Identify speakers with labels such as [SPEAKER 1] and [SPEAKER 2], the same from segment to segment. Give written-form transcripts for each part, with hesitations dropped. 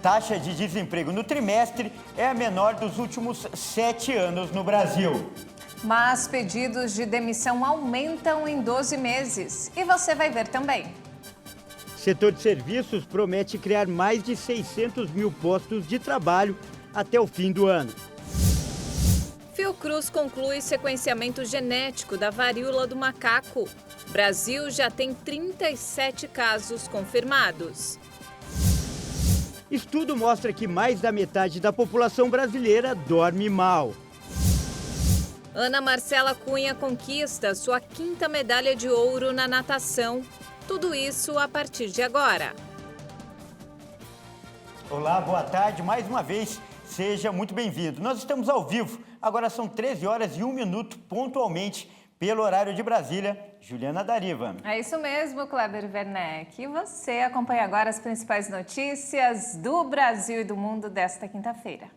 [SPEAKER 1] taxa de desemprego no trimestre é a menor dos últimos 7 anos no Brasil.
[SPEAKER 2] Mas pedidos de demissão aumentam em 12 meses. E você vai ver também.
[SPEAKER 3] Setor de serviços promete criar mais de 600 mil postos de trabalho até o fim do ano.
[SPEAKER 4] Fiocruz conclui sequenciamento genético da varíola do macaco. Brasil já tem 37 casos confirmados.
[SPEAKER 3] Estudo mostra que mais da metade da população brasileira dorme mal.
[SPEAKER 4] Ana Marcela Cunha conquista sua 5ª medalha de ouro na natação. Tudo isso a partir de agora.
[SPEAKER 1] Olá, boa tarde. Mais uma vez, seja muito bem-vindo. Nós estamos ao vivo. Agora são 13 horas e 1 minuto, pontualmente, pelo horário de Brasília. Juliana Dariva.
[SPEAKER 2] É isso mesmo, Kleber Werneck. E você acompanha agora as principais notícias do Brasil e do mundo desta quinta-feira.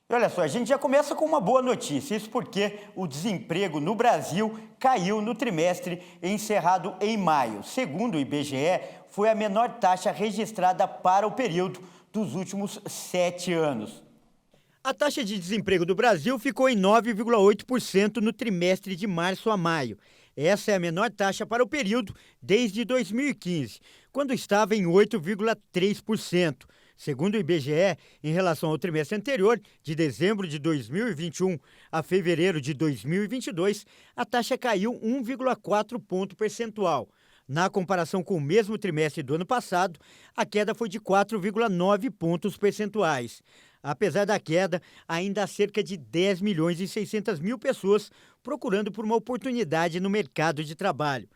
[SPEAKER 1] E olha só, a gente já começa com uma boa notícia. Isso porque o desemprego no Brasil caiu no trimestre encerrado em maio. Segundo o IBGE, foi a menor taxa registrada para o período dos últimos 7 anos.
[SPEAKER 3] A taxa de desemprego do Brasil ficou em 9,8% no trimestre de março a maio. Essa é a menor taxa para o período desde 2015, quando estava em 8,3%. Segundo o IBGE, em relação ao trimestre anterior, de dezembro de 2021 a fevereiro de 2022, a taxa caiu 1,4 ponto percentual. Na comparação com o mesmo trimestre do ano passado, a queda foi de 4,9 pontos percentuais. Apesar da queda, ainda há cerca de 10 milhões e 600 mil pessoas procurando por uma oportunidade no mercado de trabalho.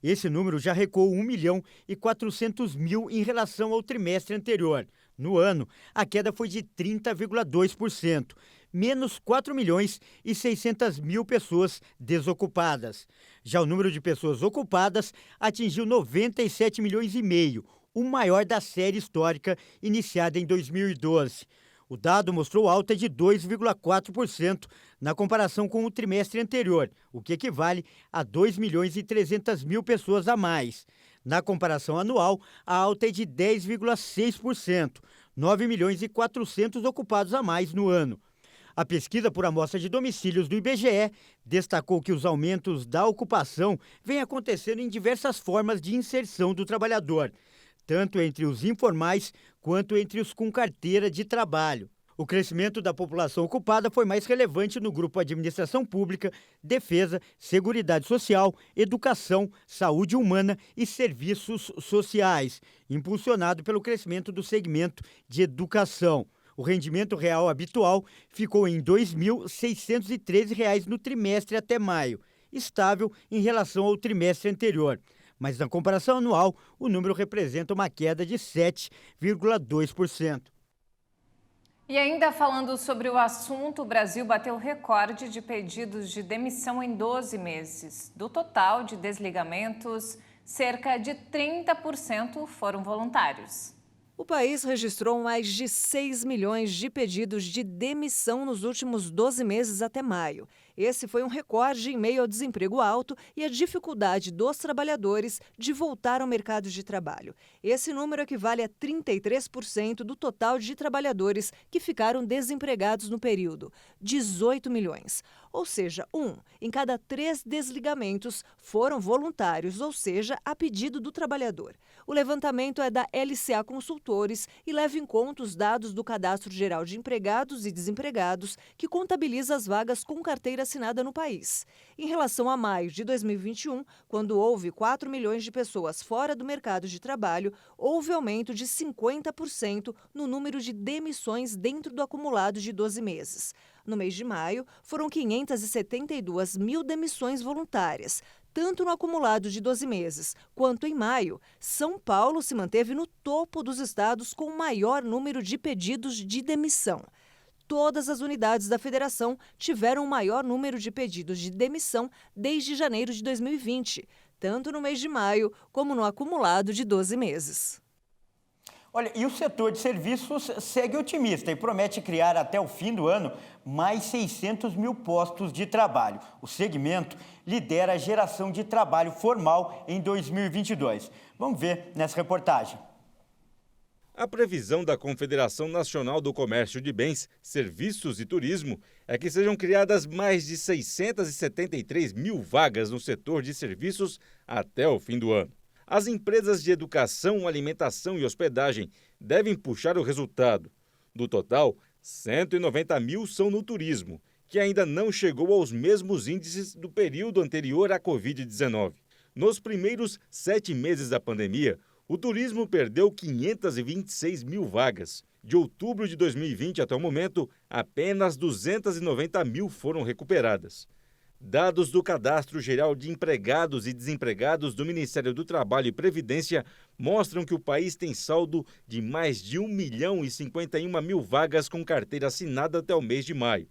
[SPEAKER 3] Esse número já recuou 1 milhão e 400 mil em relação ao trimestre anterior. No ano, a queda foi de 30,2%, menos 4 milhões e 600 mil pessoas desocupadas. Já o número de pessoas ocupadas atingiu 97 milhões e meio, o maior da série histórica iniciada em 2012. O dado mostrou alta de 2,4% na comparação com o trimestre anterior, o que equivale a 2 milhões e 300 mil pessoas a mais. Na comparação anual, a alta é de 10,6%, 9 milhões e 400 ocupados a mais no ano. A pesquisa por amostra de domicílios do IBGE destacou que os aumentos da ocupação vêm acontecendo em diversas formas de inserção do trabalhador, tanto entre os informais quanto entre os com carteira de trabalho. O crescimento da população ocupada foi mais relevante no grupo Administração Pública, Defesa, Seguridade Social, Educação, Saúde Humana e Serviços Sociais, impulsionado pelo crescimento do segmento de educação. O rendimento real habitual ficou em R$ 2.613 no trimestre até maio, estável em relação ao trimestre anterior. Mas na comparação anual, o número representa uma queda de 7,2%.
[SPEAKER 2] E ainda falando sobre o assunto, o Brasil bateu recorde de pedidos de demissão em 12 meses. Do total de desligamentos, cerca de 30% foram voluntários.
[SPEAKER 5] O país registrou mais de 6 milhões de pedidos de demissão nos últimos 12 meses até maio. Esse foi um recorde em meio ao desemprego alto e à dificuldade dos trabalhadores de voltar ao mercado de trabalho. Esse número equivale a 33% do total de trabalhadores que ficaram desempregados no período, 18 milhões. Ou seja, 1 em cada 3 desligamentos foram voluntários, ou seja, a pedido do trabalhador. O levantamento é da LCA Consultores e leva em conta os dados do Cadastro Geral de Empregados e Desempregados, que contabiliza as vagas com carteira assinada no país. Em relação a maio de 2021, quando houve 4 milhões de pessoas fora do mercado de trabalho, houve aumento de 50% no número de demissões dentro do acumulado de 12 meses. No mês de maio, foram 572 mil demissões voluntárias. Tanto no acumulado de 12 meses quanto em maio, São Paulo se manteve no topo dos estados com o maior número de pedidos de demissão. Todas as unidades da federação tiveram o maior número de pedidos de demissão desde janeiro de 2020, tanto no mês de maio como no acumulado de 12 meses.
[SPEAKER 1] Olha, e o setor de serviços segue otimista e promete criar até o fim do ano mais 600 mil postos de trabalho. O segmento lidera a geração de trabalho formal em 2022. Vamos ver nessa reportagem.
[SPEAKER 6] A previsão da Confederação Nacional do Comércio de Bens, Serviços e Turismo é que sejam criadas mais de 673 mil vagas no setor de serviços até o fim do ano. As empresas de educação, alimentação e hospedagem devem puxar o resultado. Do total, 190 mil são no turismo, que ainda não chegou aos mesmos índices do período anterior à Covid-19. Nos primeiros 7 meses da pandemia, o turismo perdeu 526 mil vagas. De outubro de 2020 até o momento, apenas 290 mil foram recuperadas. Dados do Cadastro Geral de Empregados e Desempregados do Ministério do Trabalho e Previdência mostram que o país tem saldo de mais de 1.051.000 vagas com carteira assinada até o mês de maio.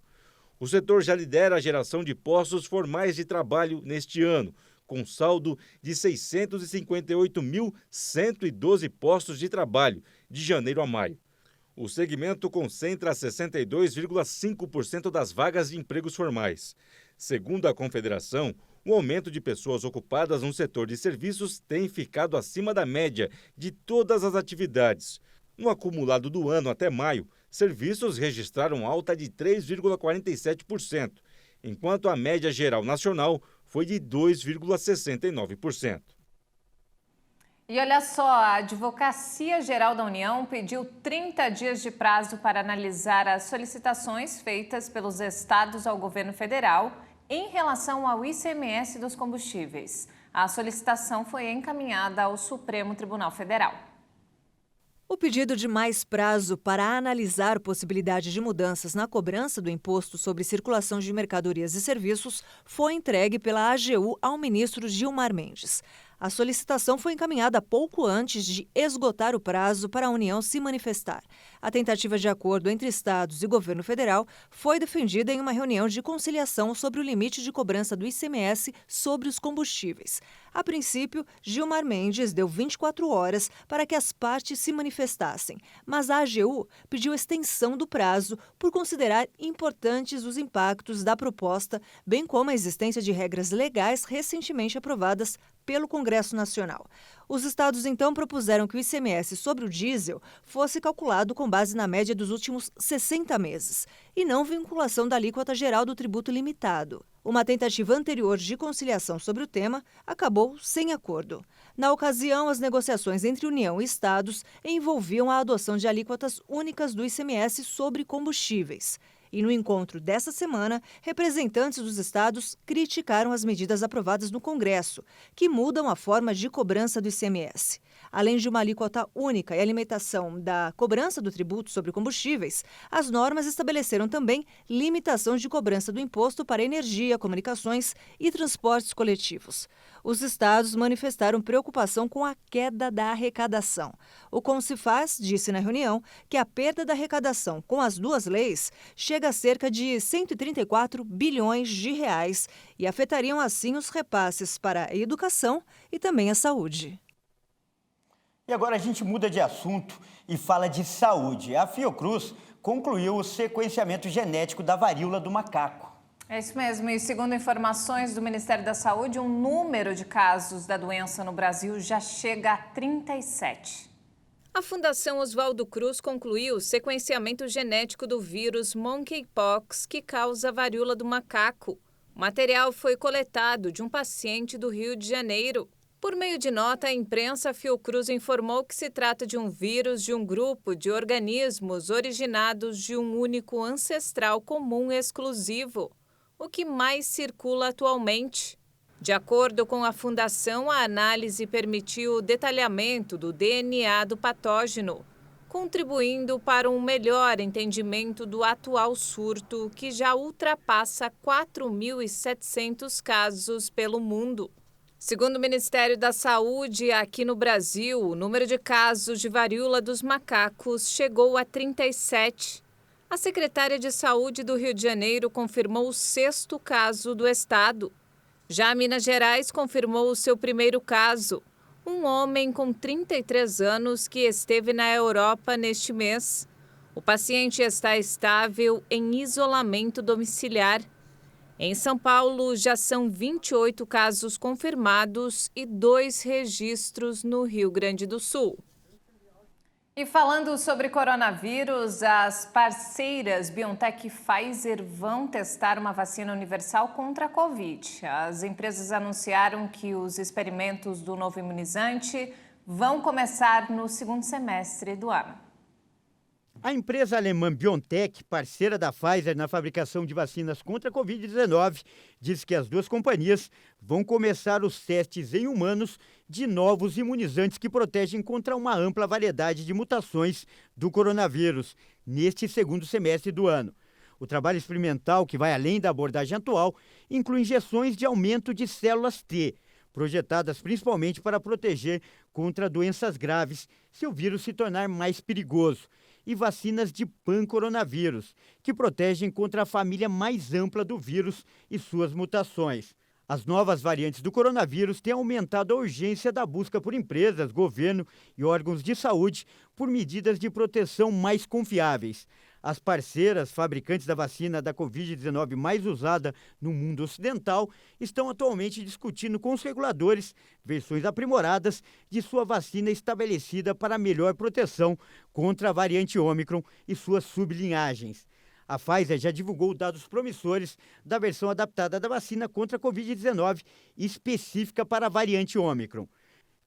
[SPEAKER 6] O setor já lidera a geração de postos formais de trabalho neste ano, com saldo de 658.112 postos de trabalho, de janeiro a maio. O segmento concentra 62,5% das vagas de empregos formais. Segundo a Confederação, o aumento de pessoas ocupadas no setor de serviços tem ficado acima da média de todas as atividades. No acumulado do ano até maio, serviços registraram alta de 3,47%, enquanto a média geral nacional foi de 2,69%.
[SPEAKER 2] E olha só, a Advocacia Geral da União pediu 30 dias de prazo para analisar as solicitações feitas pelos estados ao governo federal em relação ao ICMS dos combustíveis. A solicitação foi encaminhada ao Supremo Tribunal Federal.
[SPEAKER 5] O pedido de mais prazo para analisar possibilidade de mudanças na cobrança do Imposto sobre Circulação de Mercadorias e Serviços foi entregue pela AGU ao ministro Gilmar Mendes. A solicitação foi encaminhada pouco antes de esgotar o prazo para a União se manifestar. A tentativa de acordo entre estados e governo federal foi defendida em uma reunião de conciliação sobre o limite de cobrança do ICMS sobre os combustíveis. A princípio, Gilmar Mendes deu 24 horas para que as partes se manifestassem, mas a AGU pediu extensão do prazo por considerar importantes os impactos da proposta, bem como a existência de regras legais recentemente aprovadas pelo Congresso Nacional. Os estados, então, propuseram que o ICMS sobre o diesel fosse calculado com base na média dos últimos 60 meses e não vinculação da alíquota geral do tributo limitado. Uma tentativa anterior de conciliação sobre o tema acabou sem acordo. Na ocasião, as negociações entre União e estados envolviam a adoção de alíquotas únicas do ICMS sobre combustíveis. E no encontro dessa semana, representantes dos estados criticaram as medidas aprovadas no Congresso, que mudam a forma de cobrança do ICMS. Além de uma alíquota única e a limitação da cobrança do tributo sobre combustíveis, as normas estabeleceram também limitação de cobrança do imposto para energia, comunicações e transportes coletivos. Os estados manifestaram preocupação com a queda da arrecadação. O Concifaz disse na reunião que a perda da arrecadação com as duas leis chega a cerca de 134 bilhões de reais e afetariam assim os repasses para a educação e também a saúde.
[SPEAKER 1] E agora a gente muda de assunto e fala de saúde. A Fiocruz concluiu o sequenciamento genético da varíola do macaco.
[SPEAKER 2] É isso mesmo, e segundo informações do Ministério da Saúde, o número de casos da doença no Brasil já chega a 37.
[SPEAKER 4] A Fundação Oswaldo Cruz concluiu o sequenciamento genético do vírus monkeypox que causa varíola do macaco. O material foi coletado de um paciente do Rio de Janeiro. Por meio de nota, a imprensa, a Fiocruz informou que se trata de um vírus de um grupo de organismos originados de um único ancestral comum exclusivo, o que mais circula atualmente. De acordo com a Fundação, a análise permitiu o detalhamento do DNA do patógeno, contribuindo para um melhor entendimento do atual surto, que já ultrapassa 4.700 casos pelo mundo. Segundo o Ministério da Saúde, aqui no Brasil, o número de casos de varíola dos macacos chegou a 37. A secretária de Saúde do Rio de Janeiro confirmou o 6º caso do estado. Já Minas Gerais confirmou o seu primeiro caso, um homem com 33 anos que esteve na Europa neste mês. O paciente está estável em isolamento domiciliar. Em São Paulo, já são 28 casos confirmados e 2 registros no Rio Grande do Sul.
[SPEAKER 2] E falando sobre coronavírus, as parceiras BioNTech e Pfizer vão testar uma vacina universal contra a Covid. As empresas anunciaram que os experimentos do novo imunizante vão começar no segundo semestre do ano.
[SPEAKER 3] A empresa alemã BioNTech, parceira da Pfizer na fabricação de vacinas contra a Covid-19, diz que as duas companhias vão começar os testes em humanos de novos imunizantes que protegem contra uma ampla variedade de mutações do coronavírus neste segundo semestre do ano. O trabalho experimental, que vai além da abordagem atual, inclui injeções de aumento de células T, projetadas principalmente para proteger contra doenças graves se o vírus se tornar mais perigoso, e vacinas de pancoronavírus, que protegem contra a família mais ampla do vírus e suas mutações. As novas variantes do coronavírus têm aumentado a urgência da busca por empresas, governo e órgãos de saúde por medidas de proteção mais confiáveis. As parceiras fabricantes da vacina da Covid-19 mais usada no mundo ocidental estão atualmente discutindo com os reguladores versões aprimoradas de sua vacina estabelecida para melhor proteção contra a variante Ômicron e suas sublinhagens. A Pfizer já divulgou dados promissores da versão adaptada da vacina contra a Covid-19 específica para a variante Ômicron.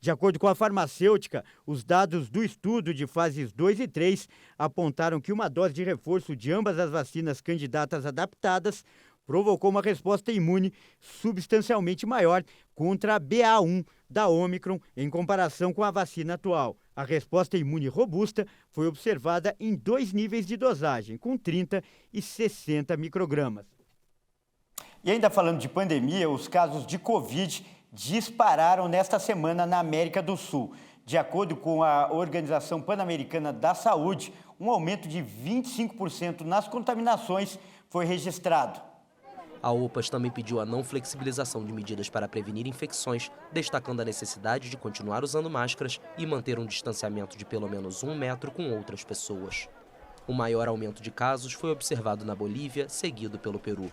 [SPEAKER 3] De acordo com a farmacêutica, os dados do estudo de fases 2 e 3 apontaram que uma dose de reforço de ambas as vacinas candidatas adaptadas provocou uma resposta imune substancialmente maior contra a BA.1 da Ômicron em comparação com a vacina atual. A resposta imune robusta foi observada em 2 níveis de dosagem, com 30 e 60 microgramas.
[SPEAKER 1] E ainda falando de pandemia, os casos de Covid dispararam nesta semana na América do Sul. De acordo com a Organização Pan-Americana da Saúde, um aumento de 25% nas contaminações foi registrado.
[SPEAKER 7] A OPAS também pediu a não flexibilização de medidas para prevenir infecções, destacando a necessidade de continuar usando máscaras e manter um distanciamento de pelo menos 1 metro com outras pessoas. O maior aumento de casos foi observado na Bolívia, seguido pelo Peru.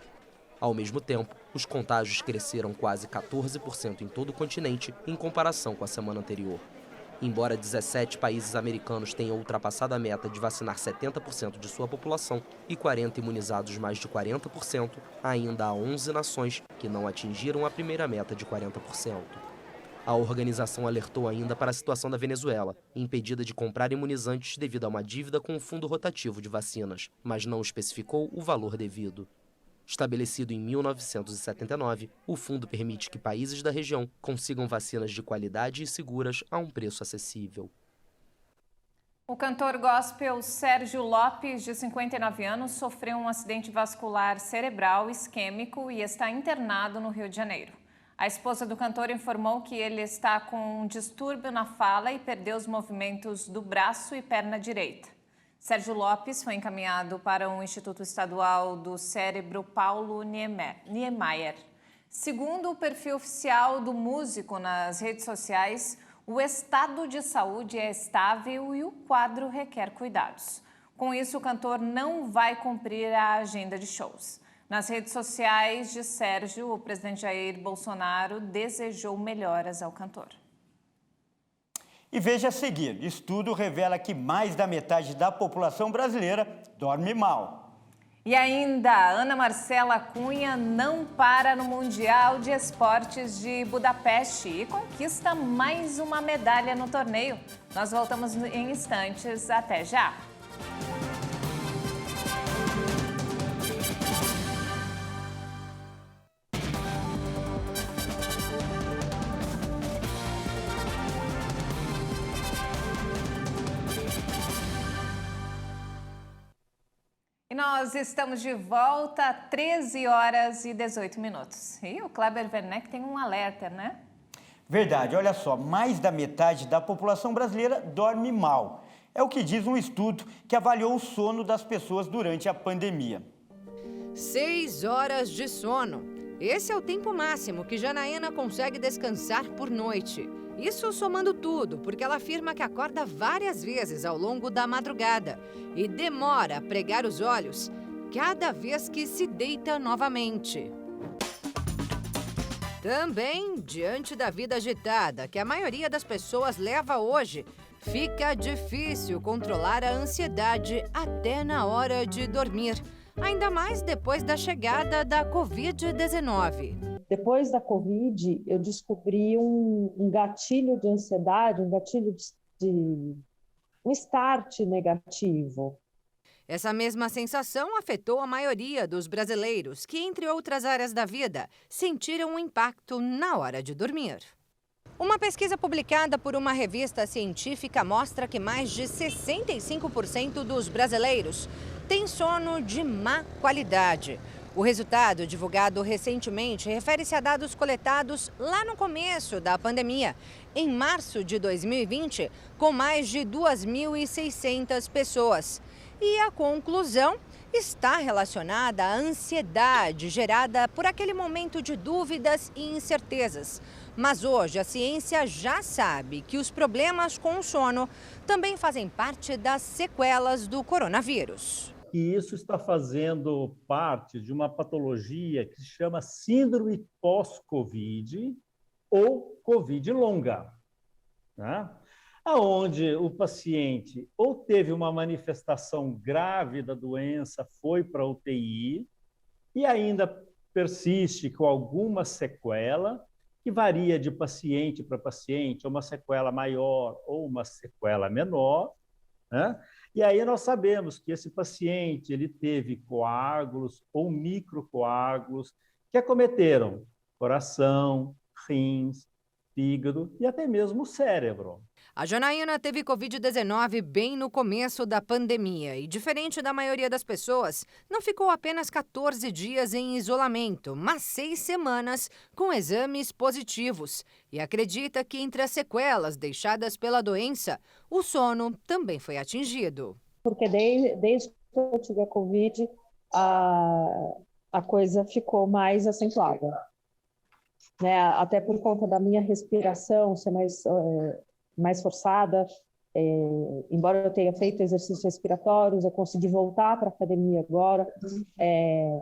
[SPEAKER 7] Ao mesmo tempo, os contágios cresceram quase 14% em todo o continente em comparação com a semana anterior. Embora 17 países americanos tenham ultrapassado a meta de vacinar 70% de sua população e 40 imunizados mais de 40%, ainda há 11 nações que não atingiram a primeira meta de 40%. A organização alertou ainda para a situação da Venezuela, impedida de comprar imunizantes devido a uma dívida com o fundo rotativo de vacinas, mas não especificou o valor devido. Estabelecido em 1979, o fundo permite que países da região consigam vacinas de qualidade e seguras a um preço acessível.
[SPEAKER 2] O cantor gospel Sérgio Lopes, de 59 anos, sofreu um acidente vascular cerebral isquêmico e está internado no Rio de Janeiro. A esposa do cantor informou que ele está com um distúrbio na fala e perdeu os movimentos do braço e perna direita. Sérgio Lopes foi encaminhado para o Instituto Estadual do Cérebro Paulo Niemeyer. Segundo o perfil oficial do músico nas redes sociais, o estado de saúde é estável e o quadro requer cuidados. Com isso, o cantor não vai cumprir a agenda de shows. Nas redes sociais de Sérgio, o presidente Jair Bolsonaro desejou melhoras ao cantor.
[SPEAKER 1] E veja a seguir, estudo revela que mais da metade da população brasileira dorme mal.
[SPEAKER 2] E ainda, Ana Marcela Cunha não para no Mundial de Esportes de Budapeste e conquista mais uma medalha no torneio. Nós voltamos em instantes, até já! E nós estamos de volta, 13 horas e 18 minutos. E o Kleber Werneck tem um alerta, né?
[SPEAKER 1] Verdade, olha só, mais da metade da população brasileira dorme mal. É o que diz um estudo que avaliou o sono das pessoas durante a pandemia.
[SPEAKER 8] 6 horas de sono. Esse é o tempo máximo que Janaína consegue descansar por noite. Isso somando tudo, porque ela afirma que acorda várias vezes ao longo da madrugada e demora a pregar os olhos cada vez que se deita novamente. Também, diante da vida agitada que a maioria das pessoas leva hoje, Fica difícil controlar a ansiedade até na hora de dormir, ainda mais depois da chegada da Covid-19.
[SPEAKER 9] Depois da Covid, eu descobri um gatilho de ansiedade, um gatilho um start negativo.
[SPEAKER 8] Essa mesma sensação afetou a maioria dos brasileiros, que, entre outras áreas da vida, sentiram um impacto na hora de dormir. Uma pesquisa publicada por uma revista científica mostra que mais de 65% dos brasileiros têm sono de má qualidade. O resultado, divulgado recentemente, refere-se a dados coletados lá no começo da pandemia, em março de 2020, com mais de 2.600 pessoas. E a conclusão está relacionada à ansiedade gerada por aquele momento de dúvidas e incertezas. Mas hoje a ciência já sabe que os problemas com o sono também fazem parte das sequelas do coronavírus.
[SPEAKER 10] E isso está fazendo parte de uma patologia que se chama síndrome pós-Covid ou Covid longa, né? Onde o paciente ou teve uma manifestação grave da doença, foi para a UTI e ainda persiste com alguma sequela, que varia de paciente para paciente, uma sequela maior ou uma sequela menor, né? E aí nós sabemos que esse paciente ele teve coágulos ou microcoágulos que acometeram coração, rins, fígado e até mesmo o cérebro.
[SPEAKER 8] A Janaína teve Covid-19 bem no começo da pandemia e, diferente da maioria das pessoas, não ficou apenas 14 dias em isolamento, mas 6 semanas com exames positivos. E acredita que entre as sequelas deixadas pela doença, o sono também foi atingido.
[SPEAKER 9] Porque desde que eu tive a Covid, a coisa ficou mais acentuada, né? Até por conta da minha respiração ser mais forçada, embora eu tenha feito exercícios respiratórios, eu consegui voltar para a academia agora,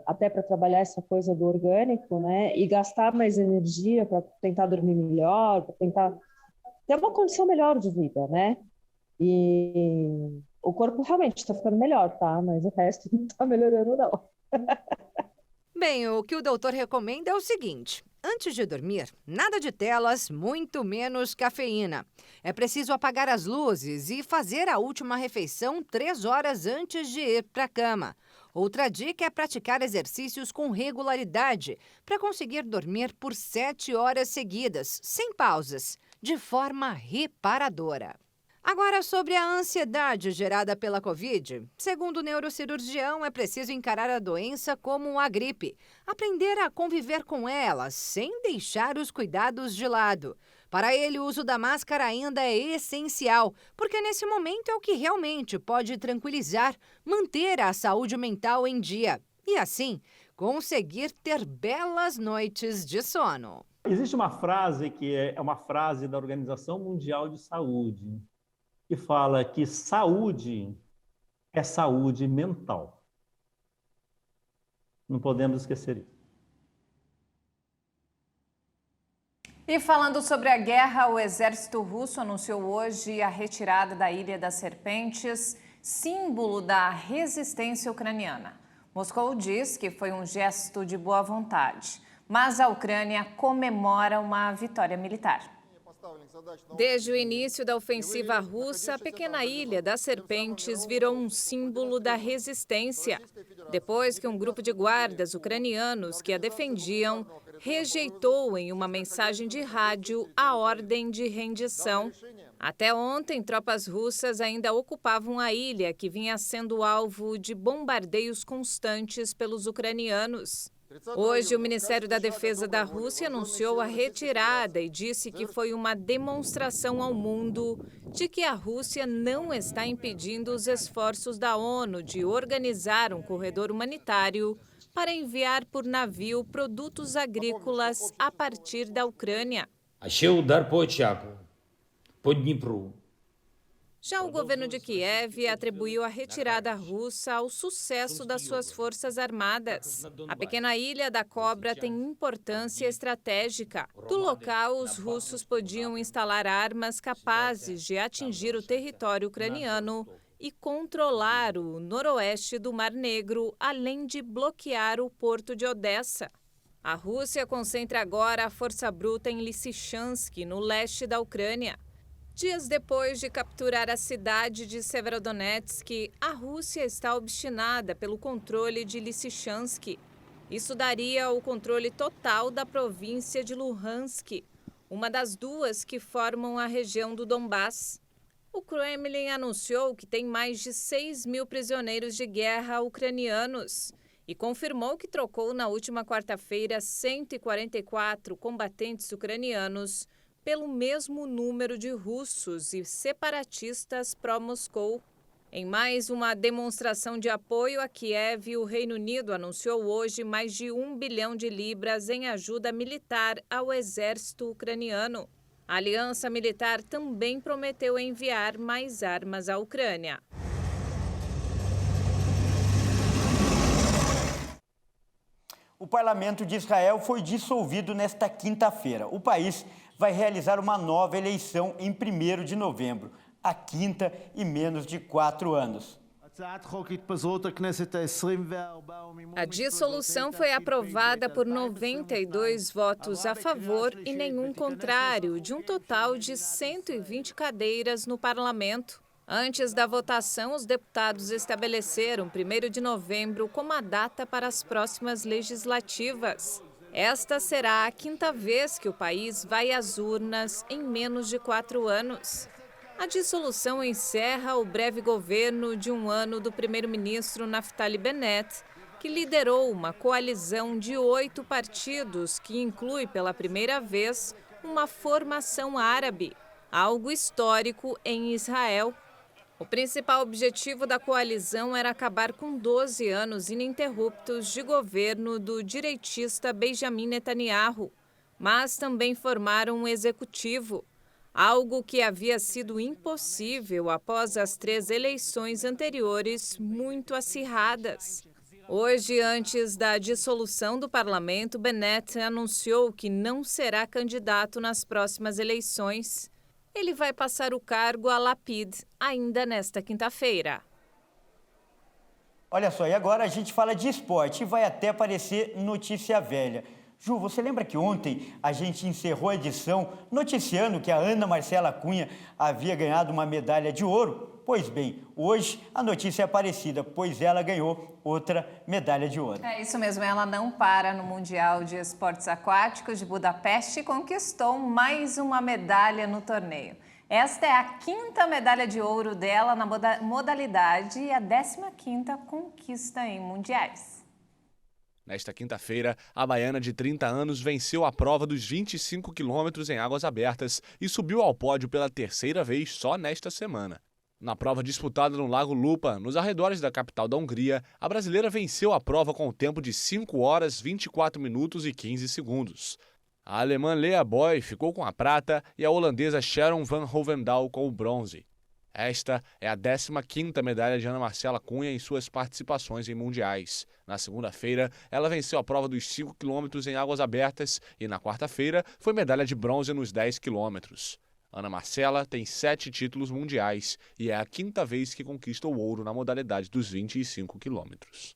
[SPEAKER 9] até para trabalhar essa coisa do orgânico, né? E gastar mais energia para tentar dormir melhor, para tentar ter uma condição melhor de vida, né? E o corpo realmente está ficando melhor, tá? Mas o resto não está melhorando, não.
[SPEAKER 8] Bem, o que o doutor recomenda é o seguinte: antes de dormir, nada de telas, muito menos cafeína. É preciso apagar as luzes e fazer a última refeição 3 horas antes de ir para a cama. Outra dica é praticar exercícios com regularidade para conseguir dormir por 7 horas seguidas, sem pausas, de forma reparadora. Agora, sobre a ansiedade gerada pela Covid. Segundo o neurocirurgião, é preciso encarar a doença como a gripe. Aprender a conviver com ela, sem deixar os cuidados de lado. Para ele, o uso da máscara ainda é essencial, porque nesse momento é o que realmente pode tranquilizar, manter a saúde mental em dia. E assim, conseguir ter belas noites de sono.
[SPEAKER 10] Existe uma frase que é uma frase da Organização Mundial de Saúde, que fala que saúde é saúde mental. Não podemos esquecer isso.
[SPEAKER 2] E falando sobre a guerra, o exército russo anunciou hoje a retirada da Ilha das Serpentes, símbolo da resistência ucraniana. Moscou diz que foi um gesto de boa vontade, mas a Ucrânia comemora uma vitória militar.
[SPEAKER 4] Desde o início da ofensiva russa, a pequena Ilha das Serpentes virou um símbolo da resistência. Depois que um grupo de guardas ucranianos que a defendiam rejeitou em uma mensagem de rádio a ordem de rendição. Até ontem, tropas russas ainda ocupavam a ilha, que vinha sendo alvo de bombardeios constantes pelos ucranianos. Hoje, o Ministério da Defesa da Rússia anunciou a retirada e disse que foi uma demonstração ao mundo de que a Rússia não está impedindo os esforços da ONU de organizar um corredor humanitário para enviar por navio produtos agrícolas a partir da Ucrânia.
[SPEAKER 11] А ще удар по Очаку, по Дніпру.
[SPEAKER 4] Já o governo de Kiev atribuiu a retirada russa ao sucesso das suas forças armadas. A pequena ilha da Cobra tem importância estratégica. Do local, os russos podiam instalar armas capazes de atingir o território ucraniano e controlar o noroeste do Mar Negro, além de bloquear o porto de Odessa. A Rússia concentra agora a força bruta em Lysychansk, no leste da Ucrânia. Dias depois de capturar a cidade de Severodonetsk, a Rússia está obstinada pelo controle de Lysychansk. Isso daria o controle total da província de Luhansk, uma das duas que formam a região do Donbass. O Kremlin anunciou que tem mais de 6 mil prisioneiros de guerra ucranianos e confirmou que trocou na última quarta-feira 144 combatentes ucranianos pelo mesmo número de russos e separatistas pró-Moscou. Em mais uma demonstração de apoio a Kiev, o Reino Unido anunciou hoje mais de 1 bilhão de libras em ajuda militar ao exército ucraniano. A aliança militar também prometeu enviar mais armas à Ucrânia.
[SPEAKER 1] O parlamento de Israel foi dissolvido nesta quinta-feira. O país vai realizar uma nova eleição em 1º de novembro, a quinta em menos de 4 anos.
[SPEAKER 4] A dissolução foi aprovada por 92 votos a favor e nenhum contrário, de um total de 120 cadeiras no parlamento. Antes da votação, os deputados estabeleceram 1º de novembro como a data para as próximas legislativas. Esta será a quinta vez que o país vai às urnas em menos de 4 anos. A dissolução encerra o breve governo de um ano do primeiro-ministro Naftali Bennett, que liderou uma coalizão de 8 partidos que inclui pela primeira vez uma formação árabe, algo histórico em Israel. O principal objetivo da coalizão era acabar com 12 anos ininterruptos de governo do direitista Benjamin Netanyahu, mas também formar um executivo, algo que havia sido impossível após as 3 eleições anteriores muito acirradas. Hoje, antes da dissolução do parlamento, Bennett anunciou que não será candidato nas próximas eleições. Ele vai passar o cargo a Lapid ainda nesta quinta-feira.
[SPEAKER 1] Olha só, e agora a gente fala de esporte e vai até parecer notícia velha. Ju, você lembra que ontem a gente encerrou a edição noticiando que a Ana Marcela Cunha havia ganhado uma medalha de ouro? Pois bem, hoje a notícia é parecida, pois ela ganhou outra medalha de ouro.
[SPEAKER 2] É isso mesmo, ela não para no Mundial de Esportes Aquáticos de Budapeste e conquistou mais uma medalha no torneio. Esta é a 5ª medalha de ouro dela na modalidade e a 15ª conquista em mundiais.
[SPEAKER 11] Nesta quinta-feira, a baiana de 30 anos venceu a prova dos 25 quilômetros em águas abertas e subiu ao pódio pela 3ª vez só nesta semana. Na prova disputada no Lago Lupa, nos arredores da capital da Hungria, a brasileira venceu a prova com o tempo de 5 horas, 24 minutos e 15 segundos. A alemã Lea Boy ficou com a prata e a holandesa Sharon van Hovendal com o bronze. Esta é a 15ª medalha de Ana Marcela Cunha em suas participações em mundiais. Na segunda-feira, ela venceu a prova dos 5 quilômetros em águas abertas e na quarta-feira foi medalha de bronze nos 10 quilômetros. Ana Marcela tem 7 títulos mundiais e é a 5ª vez que conquista o ouro na modalidade dos 25 quilômetros.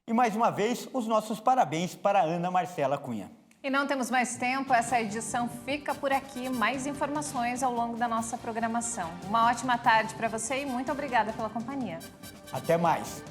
[SPEAKER 1] E mais uma vez, os nossos parabéns para a Ana Marcela Cunha.
[SPEAKER 2] E não temos mais tempo, essa edição fica por aqui. Mais informações ao longo da nossa programação. Uma ótima tarde para você e muito obrigada pela companhia.
[SPEAKER 1] Até mais.